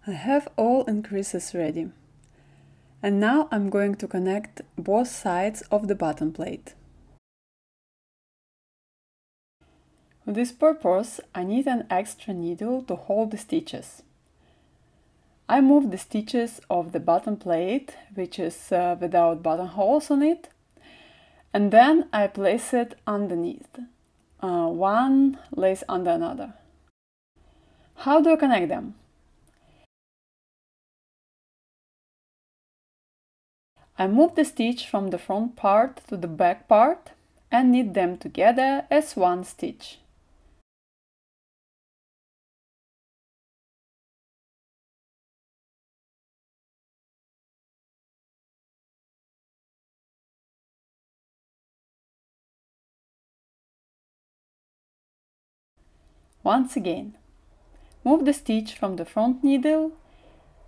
I have all increases ready. And now I'm going to connect both sides of the bottom plate. For this purpose, I need an extra needle to hold the stitches. I move the stitches of the bottom plate, which is without buttonholes on it, and then I place it underneath. One lays under another. How do I connect them? I move the stitch from the front part to the back part and knit them together as one stitch. Once again, move the stitch from the front needle.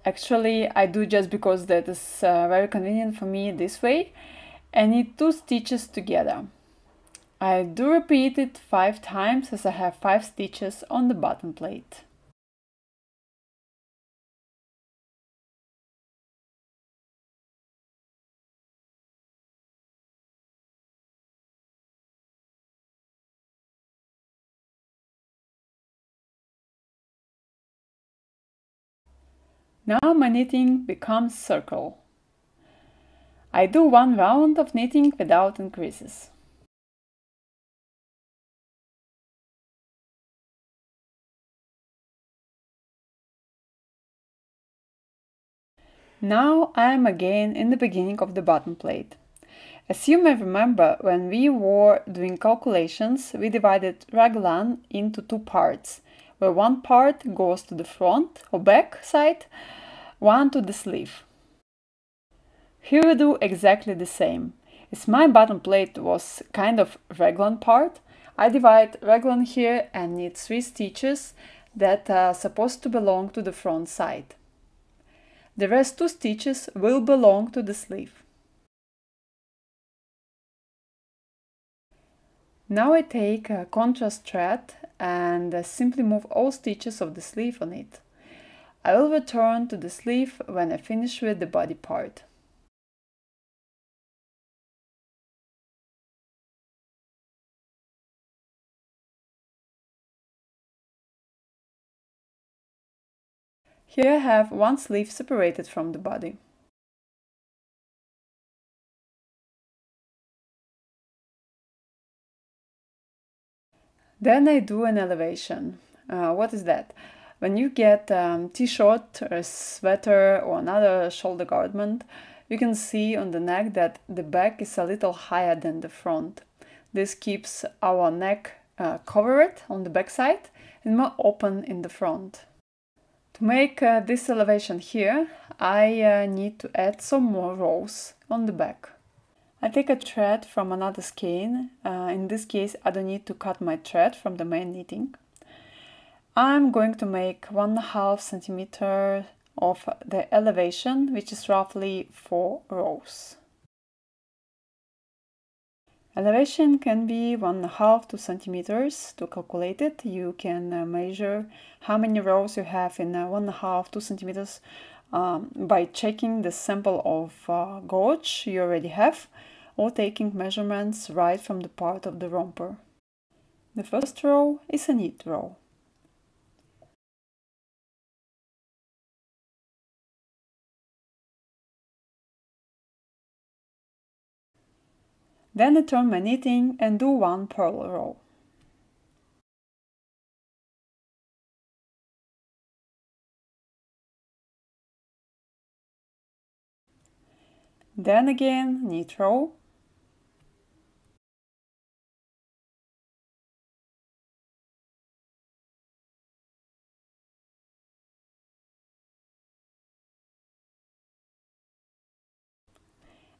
Actually, I do just because that is very convenient for me this way, and knit 2 stitches together. I do repeat it 5 times as I have 5 stitches on the bottom plate. Now my knitting becomes circle. I do 1 round of knitting without increases. Now I am again in the beginning of the bottom plate. As you may remember, when we were doing calculations, we divided raglan into 2 parts, where one part goes to the front or back side, one to the sleeve. Here we do exactly the same. As my bottom plate was kind of raglan part, I divide raglan here and knit 3 stitches that are supposed to belong to the front side. The rest 2 stitches will belong to the sleeve. Now I take a contrast thread and simply move all stitches of the sleeve on it. I will return to the sleeve when I finish with the body part. Here I have one sleeve separated from the body. Then I do an elevation. What is that? When you get t-shirt or sweater or another shoulder garment, you can see on the neck that the back is a little higher than the front. This keeps our neck covered on the back side and more open in the front. To make this elevation here, I need to add some more rows on the back. I take a thread from another skein. In this case, I don't need to cut my thread from the main knitting. I'm going to make 1.5 centimeter of the elevation, which is roughly 4 rows. Elevation can be 1.5 to 2 centimeters. To calculate it, you can measure how many rows you have in 1.5 to 2 centimeters by checking the sample of gauge you already have, or taking measurements right from the part of the romper. The first row is a knit row. Then I turn my knitting and do 1 purl row. Then again knit row.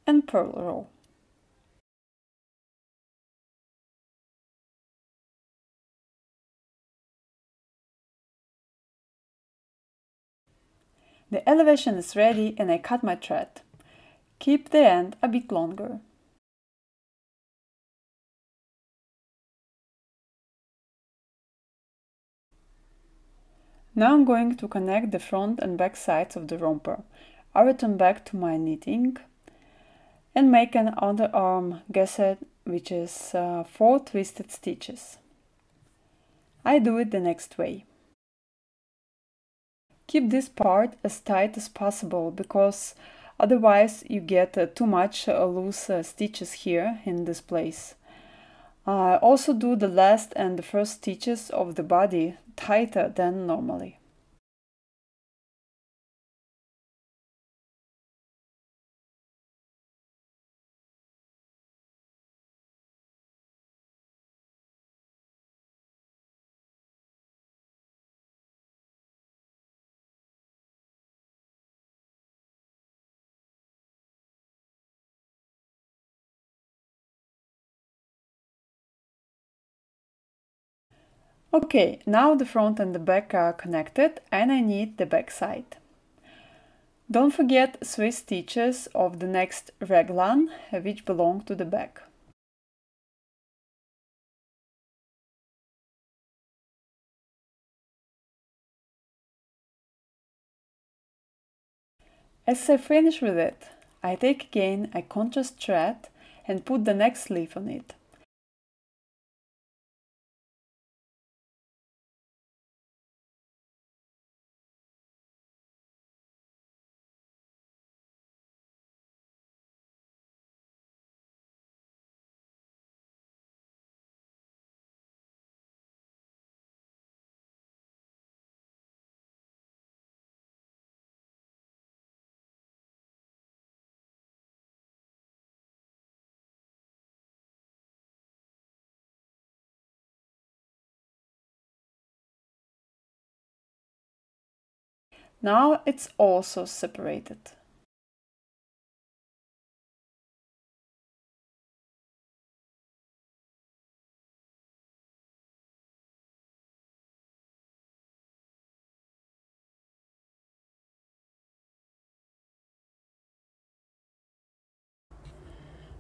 And purl row. The elevation is ready and I cut my thread. Keep the end a bit longer. Now I'm going to connect the front and back sides of the romper. I return back to my knitting and make an underarm gusset, which is 4 twisted stitches. I do it the next way. Keep this part as tight as possible because otherwise you get too much loose stitches here in this place. Also do the last and the first stitches of the body tighter than normally. Okay, now the front and the back are connected and I need the back side. Don't forget 3 stitches of the next raglan, which belong to the back. As I finish with it, I take again a contrast thread and put the next sleeve on it. Now it's also separated.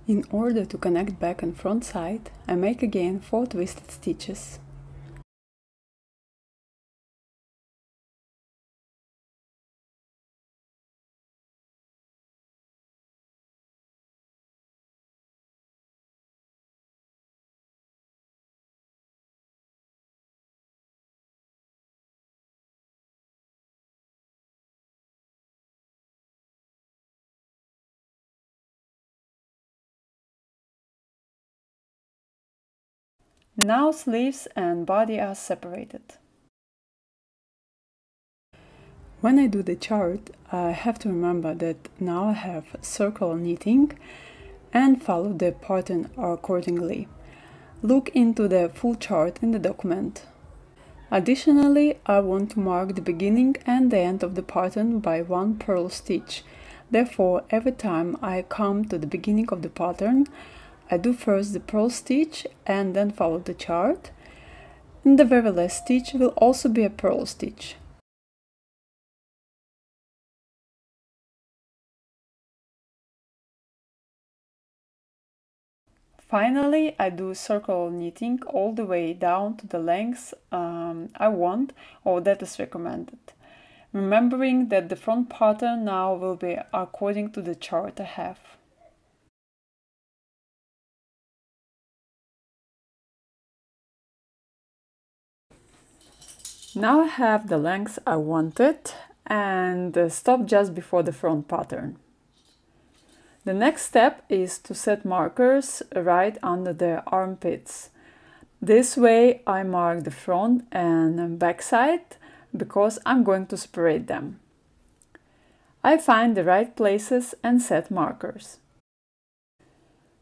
In order to connect back and front side, I make again 4 twisted stitches. Now sleeves and body are separated. When I do the chart, I have to remember that now I have circle knitting and follow the pattern accordingly. Look into the full chart in the document. Additionally, I want to mark the beginning and the end of the pattern by 1 purl stitch. Therefore, every time I come to the beginning of the pattern, I do first the purl stitch and then follow the chart. And the very last stitch will also be a purl stitch. Finally, I do circle knitting all the way down to the length I want or that is recommended. Remembering that the front pattern now will be according to the chart I have. Now I have the length I wanted and stop just before the front pattern. The next step is to set markers right under the armpits. This way I mark the front and back side because I'm going to separate them. I find the right places and set markers.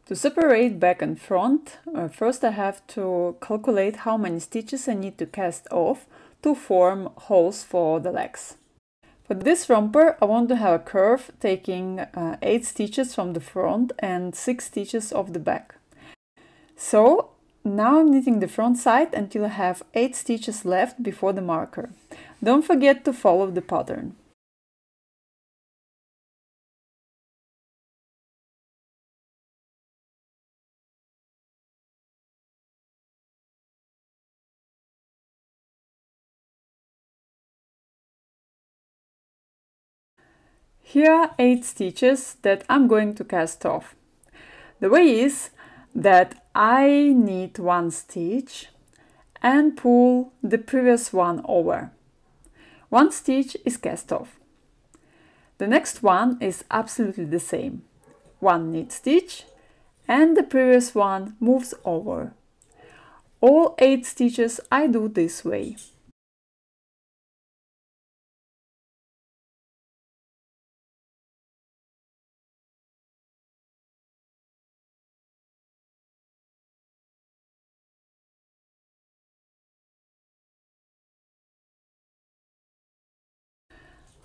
To separate back and front, first I have to calculate how many stitches I need to cast off to form holes for the legs. For this romper, I want to have a curve taking 8 stitches from the front and 6 stitches off the back. So now I'm knitting the front side until I have 8 stitches left before the marker. Don't forget to follow the pattern. Here are 8 stitches that I'm going to cast off. The way is that I knit 1 stitch and pull the previous one over. 1 stitch is cast off. The next one is absolutely the same. 1 knit stitch and the previous one moves over. All 8 stitches I do this way.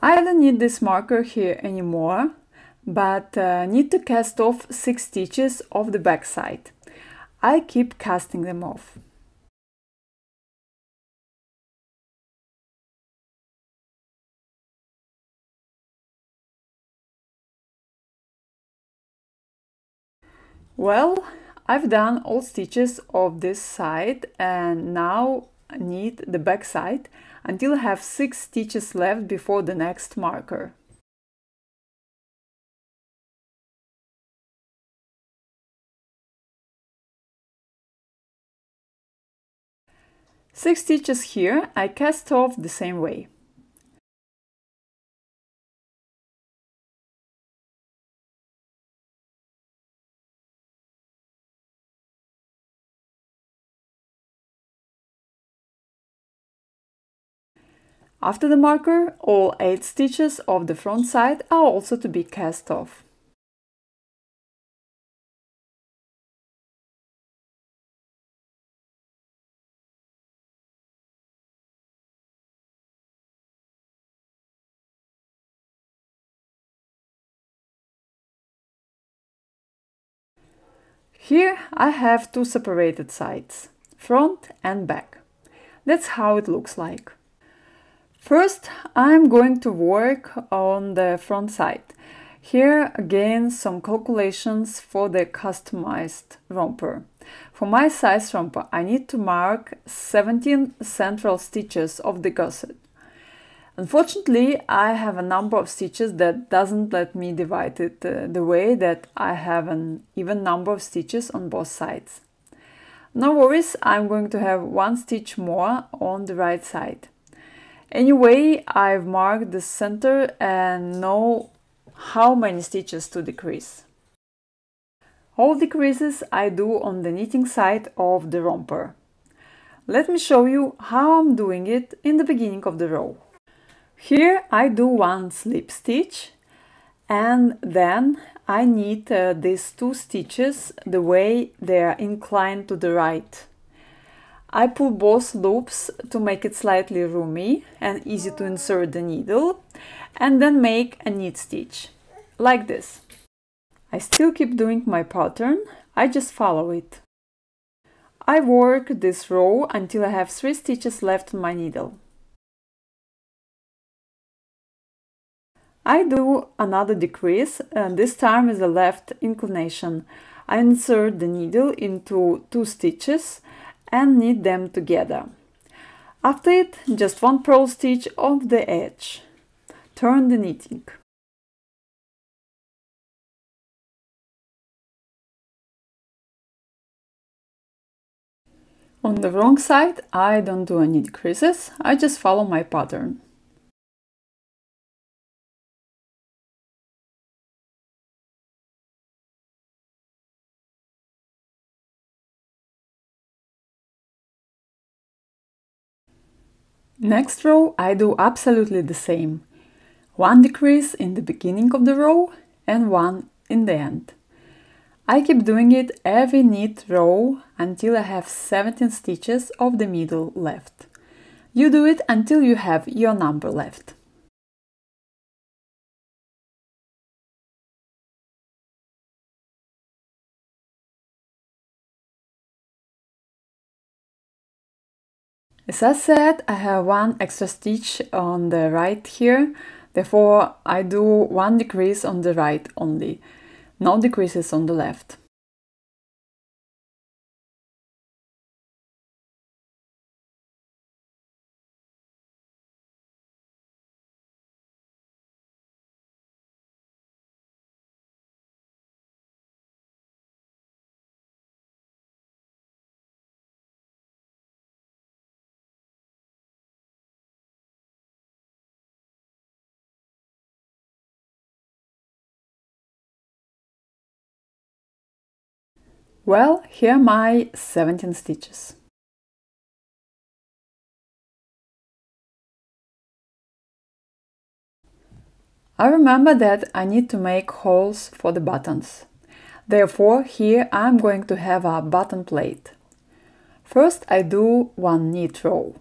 I don't need this marker here anymore, but need to cast off 6 stitches of the back side. I keep casting them off. Well, I've done all stitches of this side and now knit the back side until I have 6 stitches left before the next marker. Six stitches here I cast off the same way. After the marker, all 8 stitches of the front side are also to be cast off. Here I have 2 separated sides, front and back. That's how it looks like. First, I'm going to work on the front side. Here again some calculations for the customized romper. For my size romper, I need to mark 17 central stitches of the gusset. Unfortunately, I have a number of stitches that doesn't let me divide it the way that I have an even number of stitches on both sides. No worries, I'm going to have 1 stitch more on the right side. Anyway, I've marked the center and know how many stitches to decrease. All decreases I do on the knitting side of the romper. Let me show you how I'm doing it in the beginning of the row. Here I do 1 slip stitch and then I knit these 2 stitches the way they are inclined to the right. I pull both loops to make it slightly roomy and easy to insert the needle and then make a knit stitch, like this. I still keep doing my pattern, I just follow it. I work this row until I have 3 stitches left on my needle. I do another decrease, and this time with the left inclination. I insert the needle into 2 stitches and knit them together. After it, just 1 purl stitch off the edge. Turn the knitting. On the wrong side, I don't do any decreases, I just follow my pattern. Next row I do absolutely the same. 1 decrease in the beginning of the row and 1 in the end. I keep doing it every knit row until I have 17 stitches of the middle left. You do it until you have your number left. As I said, I have 1 extra stitch on the right here, therefore I do 1 decrease on the right only, no decreases on the left. Well, here are my 17 stitches. I remember that I need to make holes for the buttons. Therefore, here I'm going to have a button plate. First I do one knit row.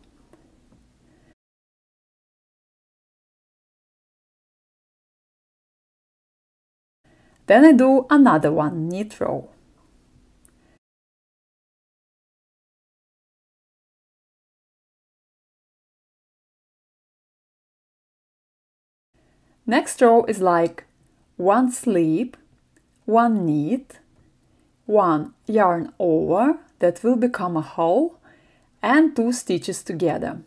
Then I do another one knit row. Next row is like one slip, one knit, one yarn over that will become a hole, and 2 stitches together.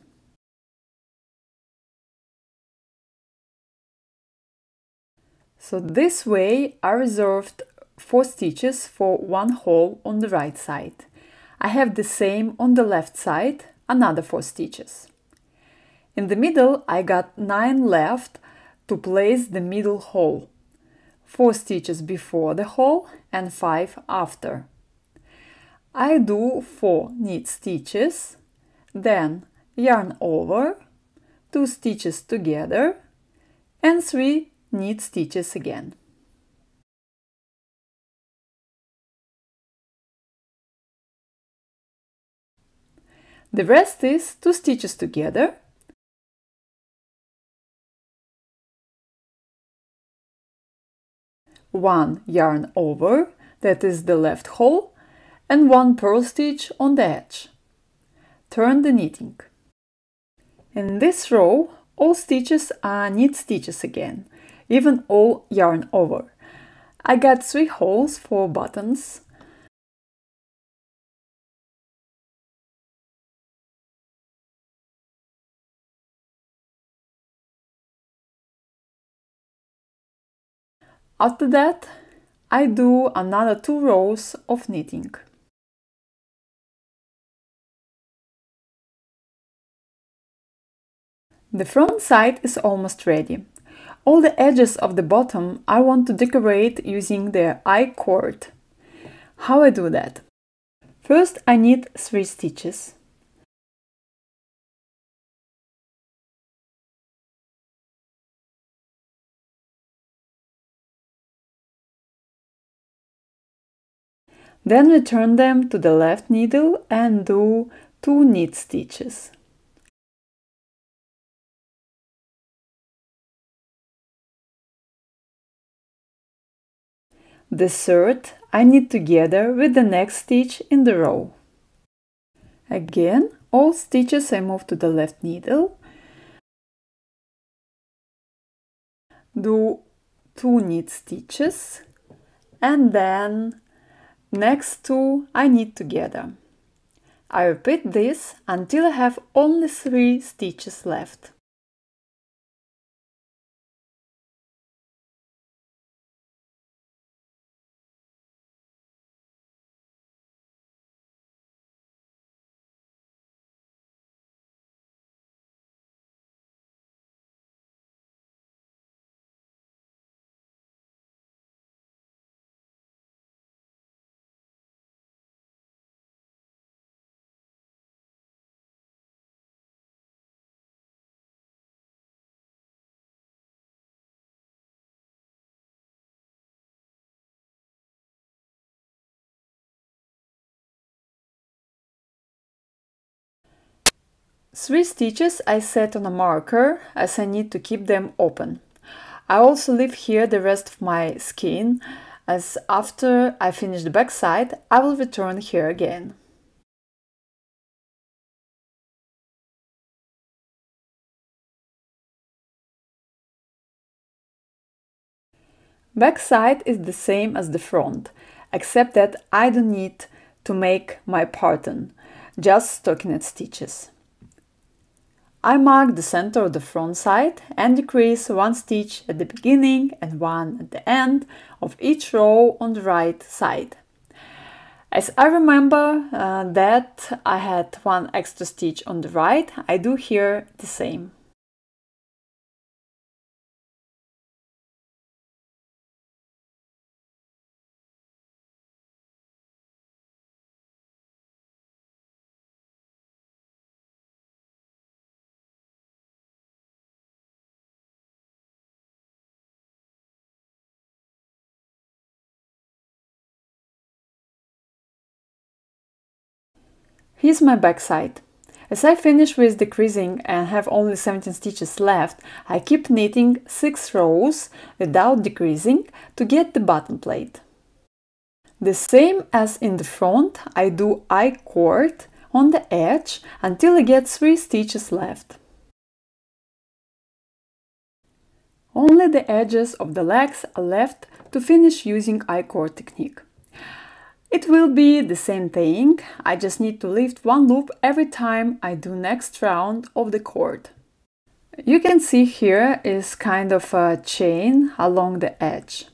So this way I reserved 4 stitches for one hole on the right side. I have the same on the left side, another 4 stitches. In the middle I got 9 left to place the middle hole. 4 stitches before the hole and 5 after. I do 4 knit stitches, then yarn over, 2 stitches together and 3 knit stitches again. The rest is 2 stitches together, one yarn over, that is the left hole, and 1 purl stitch on the edge. Turn the knitting. In this row, all stitches are knit stitches again, even all yarn over. I got 3 holes for buttons. After that, I do another 2 rows of knitting. The front side is almost ready. All the edges of the bottom I want to decorate using the I-cord. How I do that? First I knit 3 stitches. Then return them to the left needle and do 2 knit stitches. The third I knit together with the next stitch in the row. Again, all stitches I move to the left needle, do 2 knit stitches, and then next 2 I knit together. I repeat this until I have only 3 stitches left. Three stitches I set on a marker as I need to keep them open. I also leave here the rest of my skein, as after I finish the back side I will return here again. Back side is the same as the front, except that I don't need to make my pattern, just stockinette stitches. I mark the center of the front side and decrease 1 stitch at the beginning and 1 at the end of each row on the right side. As I remember that I had 1 extra stitch on the right, I do here the same. Here's my back side. As I finish with decreasing and have only 17 stitches left, I keep knitting 6 rows without decreasing to get the bottom plate. The same as in the front, I do I-cord on the edge until I get 3 stitches left. Only the edges of the legs are left to finish using I-cord technique. It will be the same thing, I just need to lift one loop every time I do next round of the cord. You can see here is kind of a chain along the edge.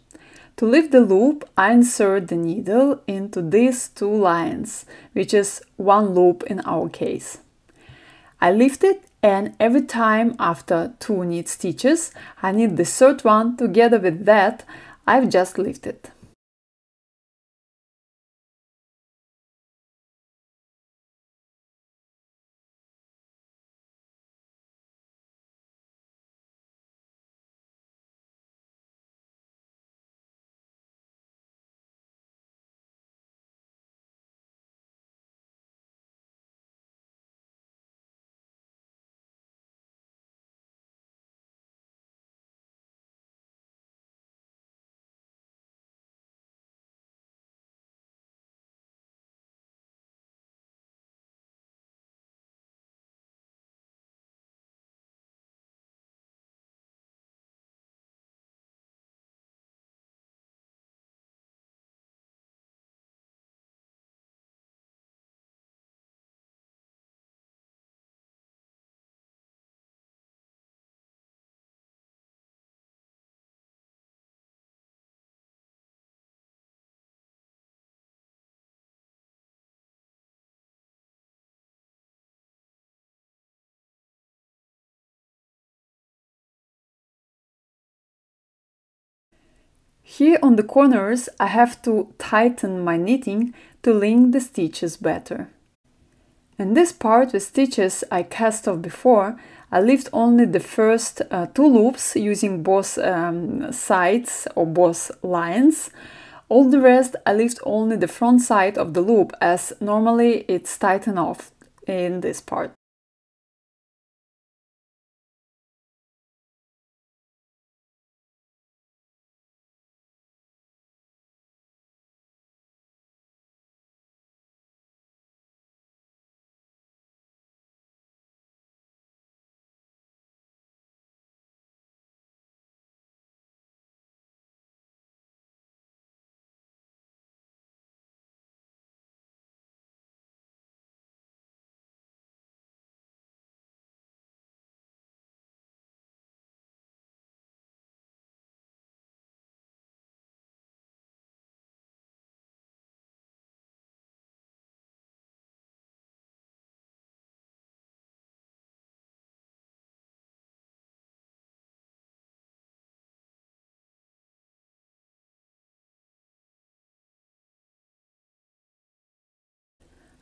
To lift the loop, I insert the needle into these 2 lines, which is 1 loop in our case. I lift it, and every time after 2 knit stitches, I knit the 3rd one together with that I've just lifted. Here on the corners I have to tighten my knitting to link the stitches better. In this part with stitches I cast off before, I lift only the first 2 loops using both sides or both lines. All the rest I lift only the front side of the loop, as normally it's tightened off in this part.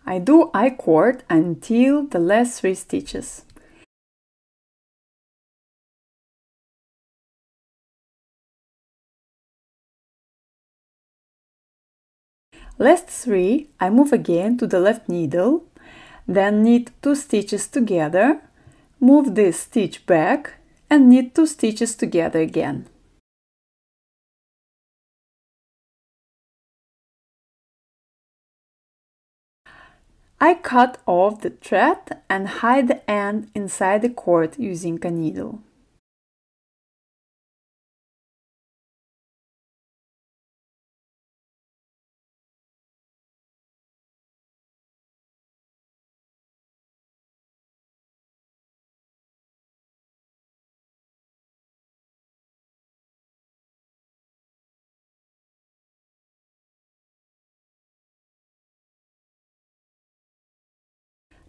I do I-cord until the last 3 stitches. Last 3 I move again to the left needle, then knit 2 stitches together, move this stitch back and knit 2 stitches together again. I cut off the thread and hide the end inside the cord using a needle.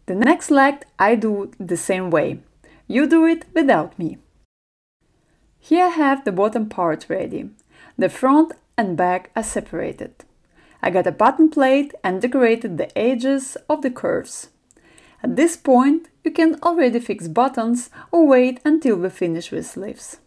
The next leg I do the same way. You do it without me. Here I have the bottom part ready. The front and back are separated. I got a bottom plate and decorated the edges of the curves. At this point, you can already fix buttons or wait until we finish with sleeves.